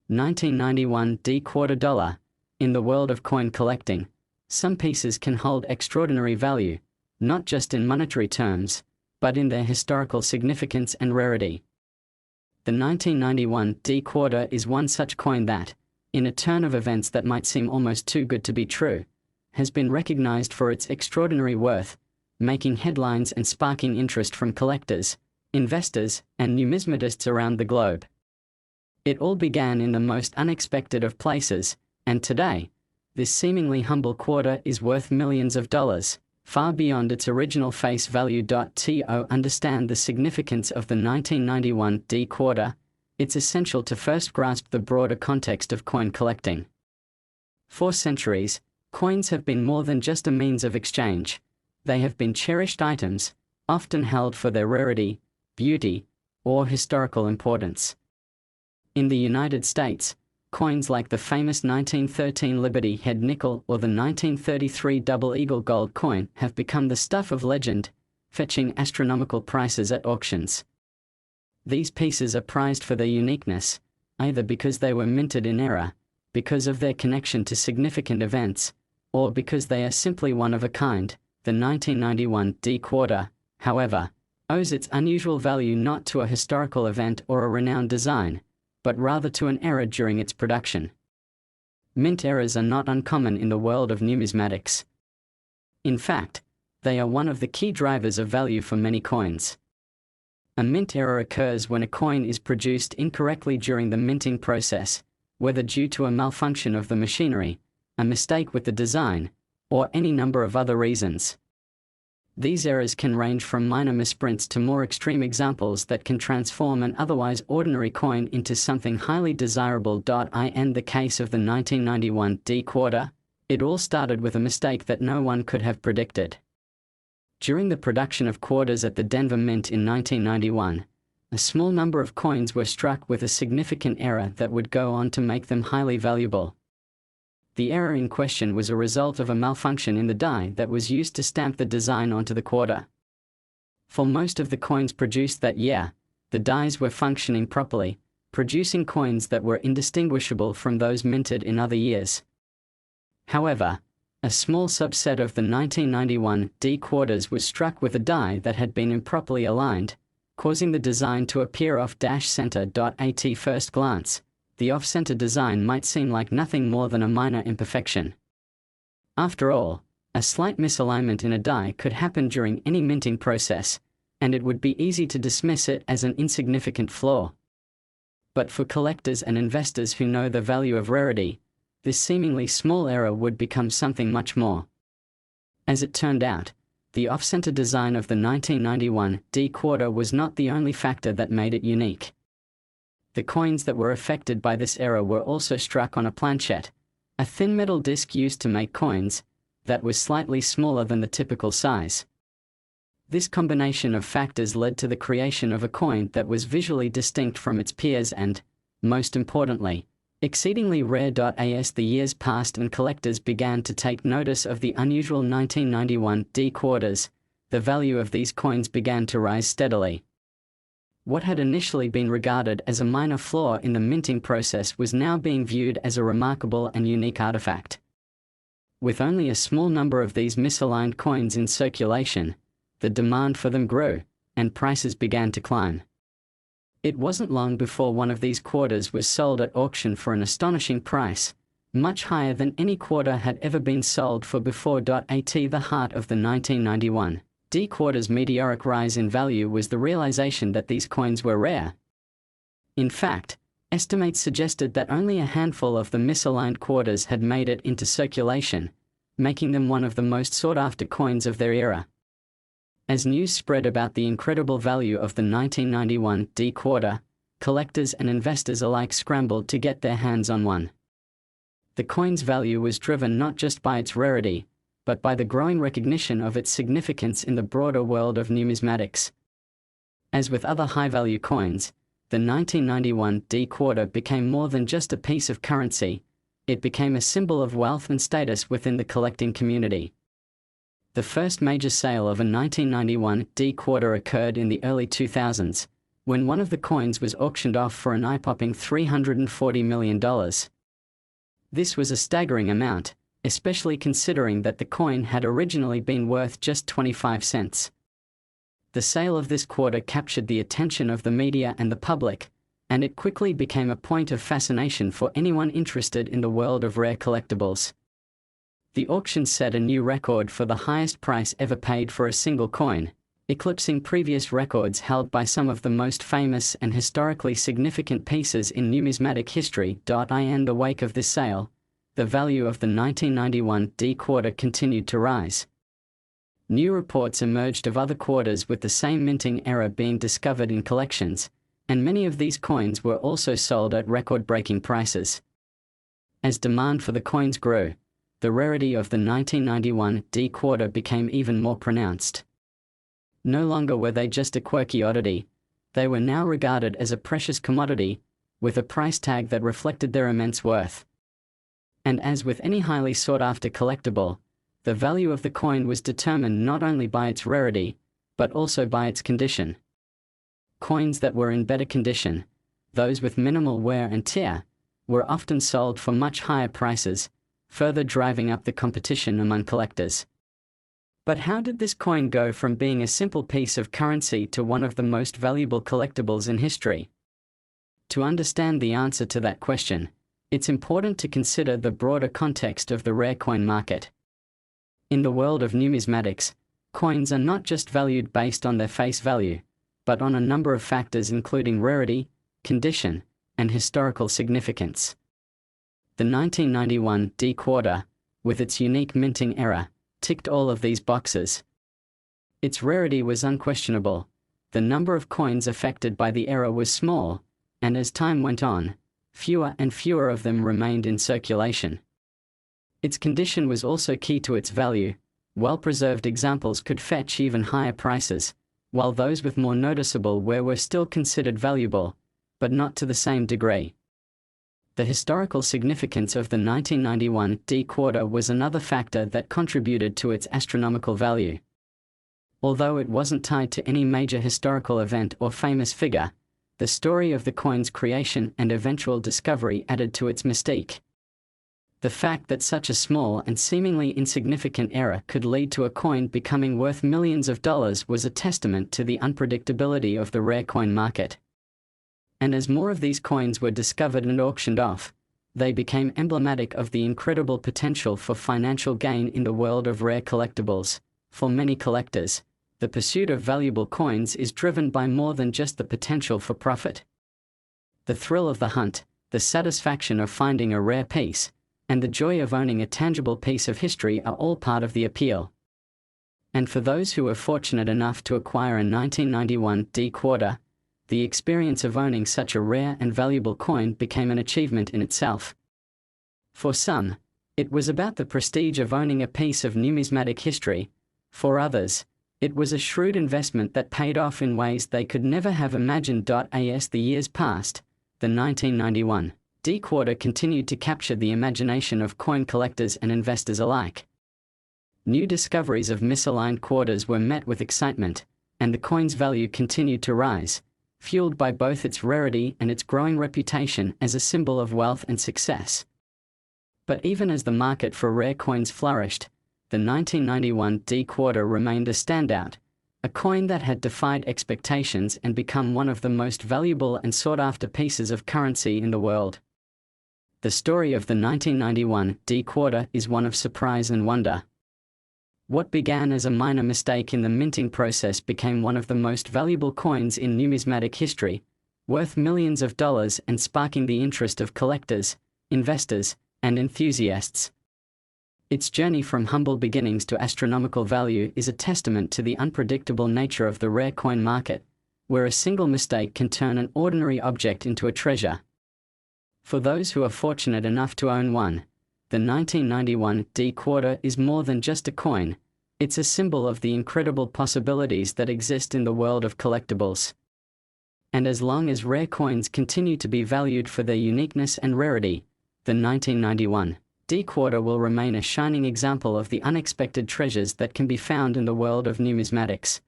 1991 D quarter dollar. In the world of coin collecting, some pieces can hold extraordinary value, not just in monetary terms, but in their historical significance and rarity. The 1991 D quarter is one such coin that, in a turn of events that might seem almost too good to be true, has been recognized for its extraordinary worth, making headlines and sparking interest from collectors, investors, and numismatists around the globe. It all began in the most unexpected of places, and today, this seemingly humble quarter is worth millions of dollars, far beyond its original face value. To understand the significance of the 1991 D quarter, it's essential to first grasp the broader context of coin collecting. For centuries, coins have been more than just a means of exchange. They have been cherished items, often held for their rarity, beauty, or historical importance. In the United States, coins like the famous 1913 Liberty Head nickel or the 1933 Double Eagle gold coin have become the stuff of legend, fetching astronomical prices at auctions. These pieces are prized for their uniqueness, either because they were minted in error, because of their connection to significant events, or because they are simply one of a kind. The 1991 D quarter, however, owes its unusual value not to a historical event or a renowned design, but rather to an error during its production. Mint errors are not uncommon in the world of numismatics. In fact, they are one of the key drivers of value for many coins. A mint error occurs when a coin is produced incorrectly during the minting process, whether due to a malfunction of the machinery, a mistake with the design, or any number of other reasons. These errors can range from minor misprints to more extreme examples that can transform an otherwise ordinary coin into something highly desirable. In the case of the 1991 D quarter, it all started with a mistake that no one could have predicted. During the production of quarters at the Denver Mint in 1991, a small number of coins were struck with a significant error that would go on to make them highly valuable. The error in question was a result of a malfunction in the die that was used to stamp the design onto the quarter. For most of the coins produced that year, the dies were functioning properly, producing coins that were indistinguishable from those minted in other years. However, a small subset of the 1991 D quarters was struck with a die that had been improperly aligned, causing the design to appear off-center. At first glance, the off-center design might seem like nothing more than a minor imperfection. After all, a slight misalignment in a die could happen during any minting process, and it would be easy to dismiss it as an insignificant flaw. But for collectors and investors who know the value of rarity, this seemingly small error would become something much more. As it turned out, the off-center design of the 1991 D quarter was not the only factor that made it unique. The coins that were affected by this error were also struck on a planchette, a thin metal disc used to make coins, that was slightly smaller than the typical size. This combination of factors led to the creation of a coin that was visually distinct from its peers and, most importantly, exceedingly rare. As the years passed and collectors began to take notice of the unusual 1991 D quarters, the value of these coins began to rise steadily. What had initially been regarded as a minor flaw in the minting process was now being viewed as a remarkable and unique artifact. With only a small number of these misaligned coins in circulation, the demand for them grew, and prices began to climb. It wasn't long before one of these quarters was sold at auction for an astonishing price, much higher than any quarter had ever been sold for before. At the heart of the 1991 D quarter's meteoric rise in value was the realization that these coins were rare. In fact, estimates suggested that only a handful of the misaligned quarters had made it into circulation, making them one of the most sought-after coins of their era. As news spread about the incredible value of the 1991 D quarter, collectors and investors alike scrambled to get their hands on one. The coin's value was driven not just by its rarity, but by the growing recognition of its significance in the broader world of numismatics. As with other high-value coins, the 1991 D quarter became more than just a piece of currency, it became a symbol of wealth and status within the collecting community. The first major sale of a 1991 D quarter occurred in the early 2000s, when one of the coins was auctioned off for an eye-popping $340 million. This was a staggering amount, especially considering that the coin had originally been worth just 25 cents. The sale of this quarter captured the attention of the media and the public, and it quickly became a point of fascination for anyone interested in the world of rare collectibles. The auction set a new record for the highest price ever paid for a single coin, eclipsing previous records held by some of the most famous and historically significant pieces in numismatic history. In the wake of this sale, the value of the 1991 D quarter continued to rise. New reports emerged of other quarters with the same minting error being discovered in collections, and many of these coins were also sold at record-breaking prices. As demand for the coins grew, the rarity of the 1991 D quarter became even more pronounced. No longer were they just a quirky oddity, they were now regarded as a precious commodity, with a price tag that reflected their immense worth. And as with any highly sought-after collectible, the value of the coin was determined not only by its rarity, but also by its condition. Coins that were in better condition, those with minimal wear and tear, were often sold for much higher prices, further driving up the competition among collectors. But how did this coin go from being a simple piece of currency to one of the most valuable collectibles in history? To understand the answer to that question, it's important to consider the broader context of the rare coin market. In the world of numismatics, coins are not just valued based on their face value, but on a number of factors including rarity, condition, and historical significance. The 1991 D quarter, with its unique minting error, ticked all of these boxes. Its rarity was unquestionable, the number of coins affected by the error was small, and as time went on, fewer and fewer of them remained in circulation. Its condition was also key to its value. Well-preserved examples could fetch even higher prices, while those with more noticeable wear were still considered valuable, but not to the same degree. The historical significance of the 1991 D quarter was another factor that contributed to its astronomical value. Although it wasn't tied to any major historical event or famous figure, the story of the coin's creation and eventual discovery added to its mystique. The fact that such a small and seemingly insignificant error could lead to a coin becoming worth millions of dollars was a testament to the unpredictability of the rare coin market. And as more of these coins were discovered and auctioned off, they became emblematic of the incredible potential for financial gain in the world of rare collectibles. For many collectors, the pursuit of valuable coins is driven by more than just the potential for profit. The thrill of the hunt, the satisfaction of finding a rare piece, and the joy of owning a tangible piece of history are all part of the appeal. And for those who were fortunate enough to acquire a 1991 D quarter, the experience of owning such a rare and valuable coin became an achievement in itself. For some, it was about the prestige of owning a piece of numismatic history. For others, it was a shrewd investment that paid off in ways they could never have imagined. As the years passed, the 1991 D quarter continued to capture the imagination of coin collectors and investors alike. New discoveries of misaligned quarters were met with excitement, and the coin's value continued to rise, fueled by both its rarity and its growing reputation as a symbol of wealth and success. But even as the market for rare coins flourished, the 1991 D quarter remained a standout, a coin that had defied expectations and become one of the most valuable and sought-after pieces of currency in the world. The story of the 1991 D quarter is one of surprise and wonder. What began as a minor mistake in the minting process became one of the most valuable coins in numismatic history, worth millions of dollars and sparking the interest of collectors, investors, and enthusiasts. Its journey from humble beginnings to astronomical value is a testament to the unpredictable nature of the rare coin market, where a single mistake can turn an ordinary object into a treasure. For those who are fortunate enough to own one, the 1991 D quarter is more than just a coin, it's a symbol of the incredible possibilities that exist in the world of collectibles. And as long as rare coins continue to be valued for their uniqueness and rarity, the 1991 D quarter will remain a shining example of the unexpected treasures that can be found in the world of numismatics.